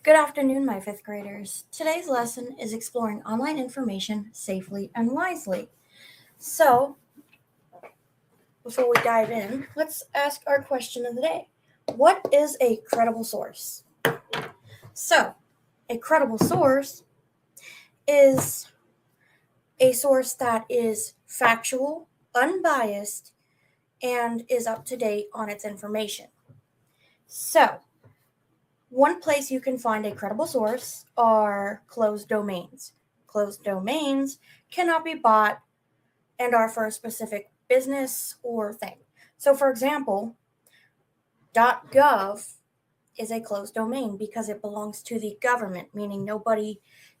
Good afternoon, my fifth graders. Today's lesson is exploring online information safely and wisely. So, before we dive in, let's ask our question of the day. What is a credible source? So, a credible source is a source that is factual, unbiased, and is up to date on its information. So, one place you can find a credible source are closed domains. Closed domains cannot be bought and are for a specific business or thing. So, for example, .gov is a closed domain because it belongs to the government, meaning nobody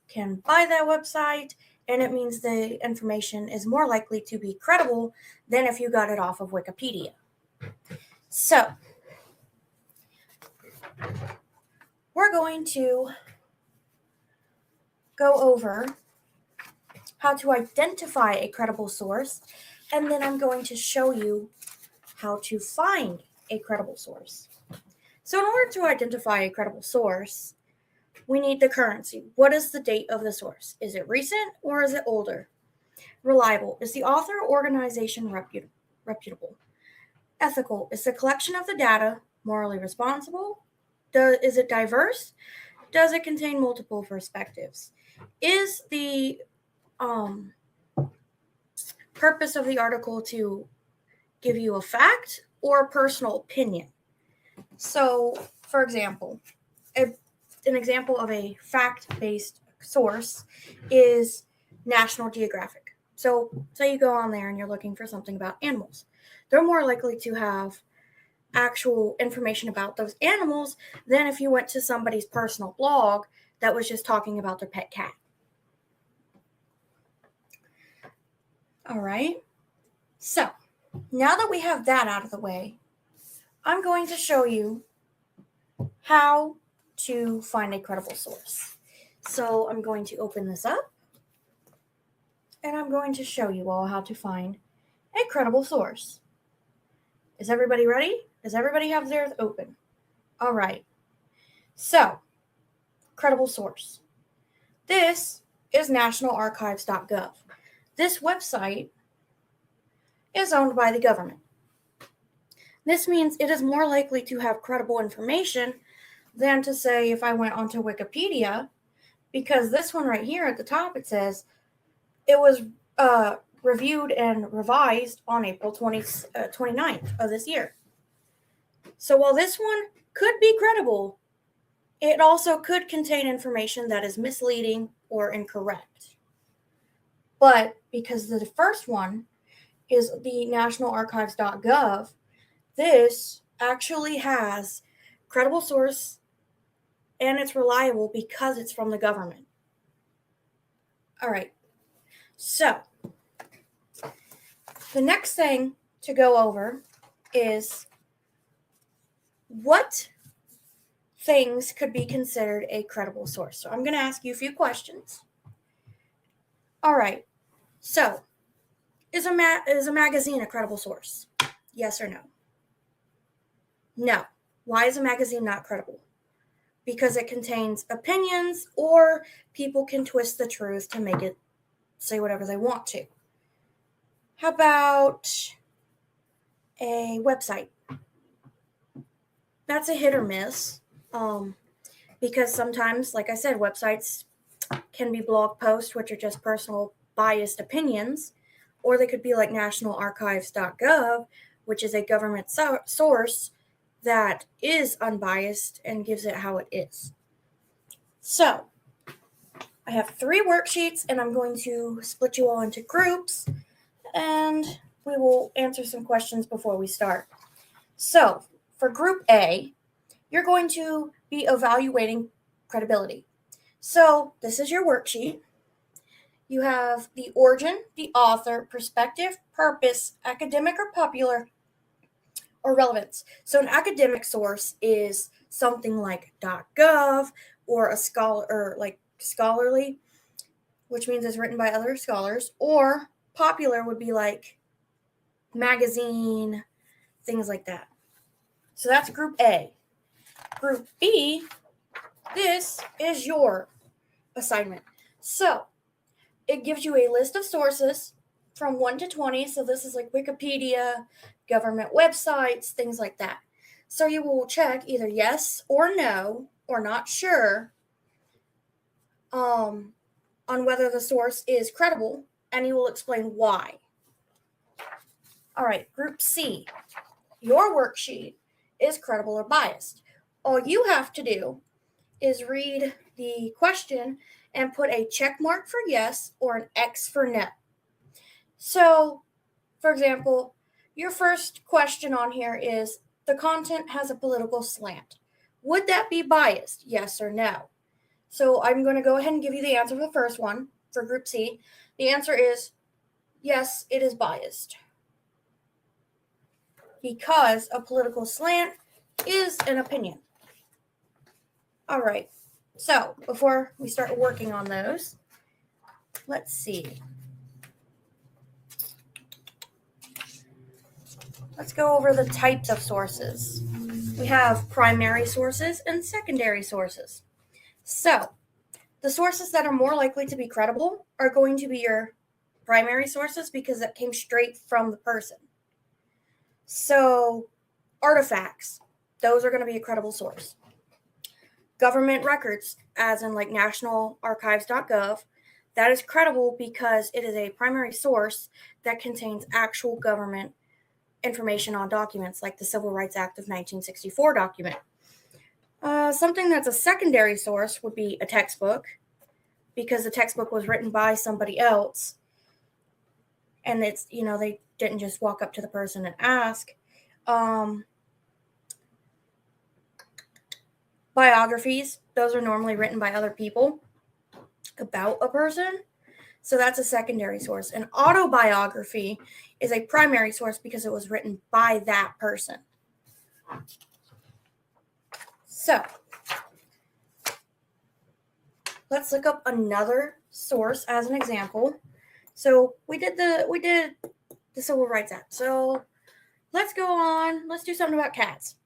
can buy that website, and it means the information is more likely to be credible than if you got it off of Wikipedia. So, we're going to go over how to identify a credible source, and then I'm going to show you how to find a credible source. So in order to identify a credible source, we need the currency. What is the date of the source? Is it recent or is it older? Reliable. Is the author or organization reputable? Ethical. Is the collection of the data morally responsible? Is it diverse? Does it contain multiple perspectives? Is the purpose of the article to give you a fact or a personal opinion? So, for example, an example of a fact-based source is National Geographic. So, say you go on there and you're looking for something about animals. They're more likely to have actual information about those animals than if you went to somebody's personal blog that was just talking about their pet cat. All right. So, now that we have that out of the way, I'm going to show you how to find a credible source. So I'm going to open this up, and I'm going to show you all how to find a credible source. Is everybody ready? Does everybody have theirs open? All right. So, credible source. This is nationalarchives.gov. This website is owned by the government. This means it is more likely to have credible information than to say if I went onto Wikipedia, because this one right here at the top, it says it was reviewed and revised on April 29th of this year. So while this one could be credible, it also could contain information that is misleading or incorrect. But because the first one is the nationalarchives.gov, this actually has credible source and it's reliable because it's from the government. All right. So, the next thing to go over is what things could be considered a credible source. So, I'm going to ask you a few questions. All right. So, is a magazine a credible source? Yes or no? No. Why is a magazine not credible? Because it contains opinions or people can twist the truth to make it say whatever they want to. How about a website? That's a hit or miss, because sometimes, like I said, websites can be blog posts, which are just personal biased opinions, or they could be like nationalarchives.gov, which is a government source that is unbiased and gives it how it is. So, I have 3 worksheets, and I'm going to split you all into groups, and we will answer some questions before we start. So, for Group A, you're going to be evaluating credibility. So, this is your worksheet. You have the origin, the author, perspective, purpose, academic or popular, or relevance. So, an academic source is something like .gov or a scholar or like scholarly, which means it's written by other scholars, or popular would be like magazine, things like that. So that's Group A. Group B, this is your assignment. So it gives you a list of sources from 1 to 20. So this is like Wikipedia, government websites, things like that. So you will check either yes or no or not sure on whether the source is credible, and you will explain why. All right, Group C, your worksheet is credible or biased. All you have to do is read the question and put a check mark for yes or an X for no. So, for example, your first question on here is the content has a political slant. Would that be biased? Yes or no? So I'm going to go ahead and give you the answer for the first one for Group C. The answer is yes, it is biased. Because a political slant is an opinion. All right. So before we start working on those, let's see. Let's go over the types of sources. We have primary sources and secondary sources. So the sources that are more likely to be credible are going to be your primary sources because that came straight from the person. So artifacts, those are going to be a credible source. Government records, as in like nationalarchives.gov, that is credible because it is a primary source that contains actual government information on documents like the Civil Rights Act of 1964 document. Something that's a secondary source would be a textbook because the textbook was written by somebody else. And it's, they didn't just walk up to the person and ask. Biographies, those are normally written by other people about a person. So that's a secondary source. An autobiography is a primary source because it was written by that person. So let's look up another source as an example. So we did the Civil Rights Act. So let's go on. Let's do something about cats.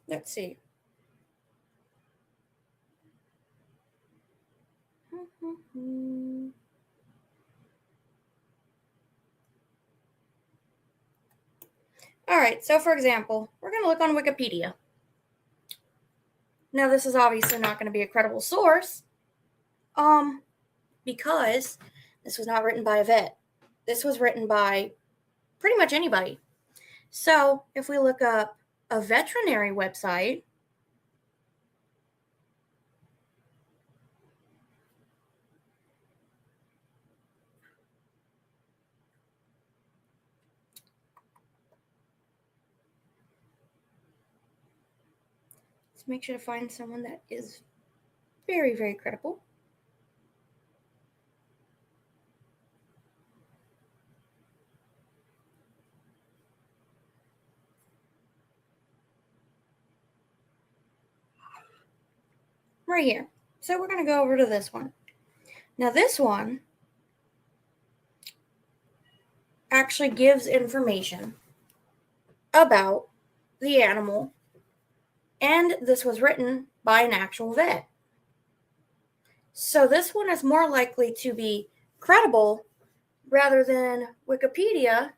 Let's see. All right, so for example, we're going to look on Wikipedia. Now, this is obviously not going to be a credible source, because this was not written by a vet. This was written by pretty much anybody. So if we look up a veterinary website, let's make sure to find someone that is very, very credible. Right here. So we're going to go over to this one. Now this one actually gives information about the animal, and this was written by an actual vet. So this one is more likely to be credible rather than Wikipedia,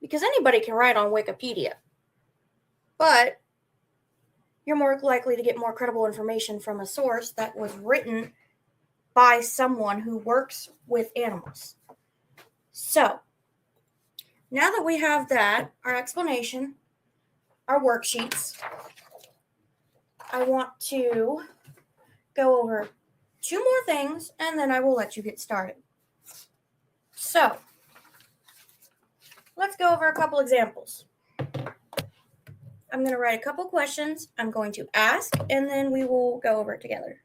because anybody can write on Wikipedia. But you're more likely to get more credible information from a source that was written by someone who works with animals. So now that we have that, our explanation, our worksheets, I want to go over 2 more things, and then I will let you get started. So let's go over a couple examples. I'm going to write a couple questions I'm going to ask, and then we will go over it together.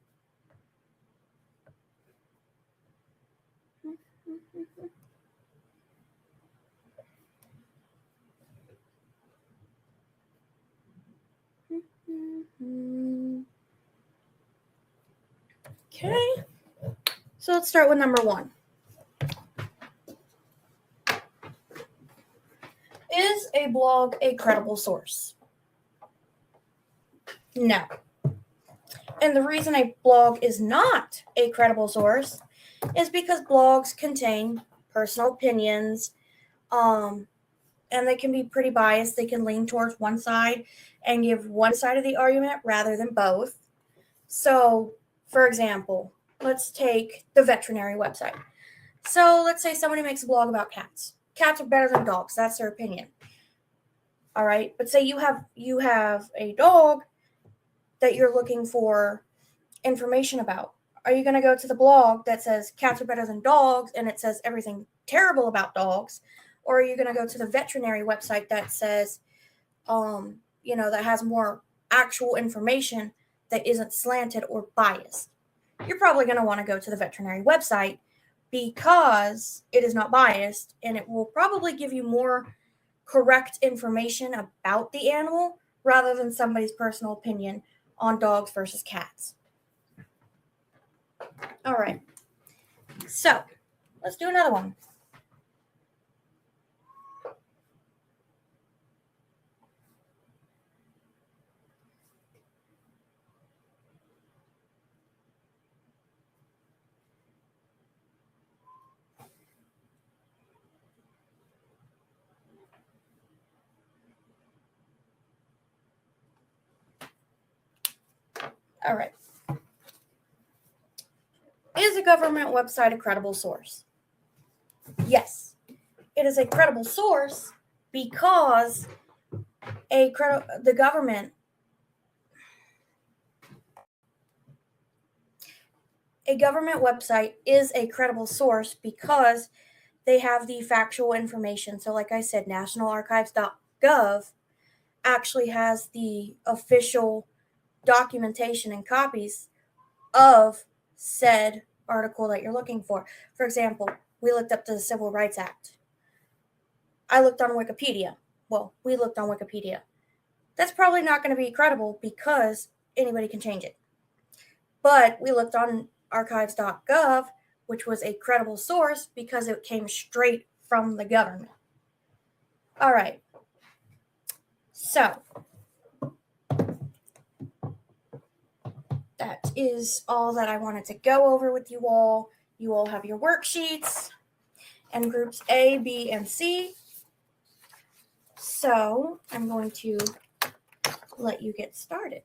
Okay, so let's start with number 1. Is a blog a credible source? No. And the reason a blog is not a credible source is because blogs contain personal opinions, and they can be pretty biased. They can lean towards one side and give one side of the argument rather than both. So, for example, let's take the veterinary website. So let's say somebody makes a blog about cats. Cats are better than dogs. That's their opinion. All right. But say you have a dog that you're looking for information about. Are you going to go to the blog that says cats are better than dogs and it says everything terrible about dogs? Or are you going to go to the veterinary website that says, that has more actual information that isn't slanted or biased? You're probably going to want to go to the veterinary website because it is not biased and it will probably give you more correct information about the animal rather than somebody's personal opinion on dogs versus cats. All right. So, let's do another one. All right. Is a government website a credible source? Yes. It is a credible source because the government a government website is a credible source because they have the factual information. So like I said, nationalarchives.gov actually has the official documentation and copies of said article that you're looking for. For example, we looked up the Civil Rights Act. I looked on Wikipedia. Well, we looked on Wikipedia. That's probably not going to be credible because anybody can change it. But we looked on archives.gov, which was a credible source because it came straight from the government. All right. So, that is all that I wanted to go over with you all. You all have your worksheets and groups A, B, and C. So, I'm going to let you get started.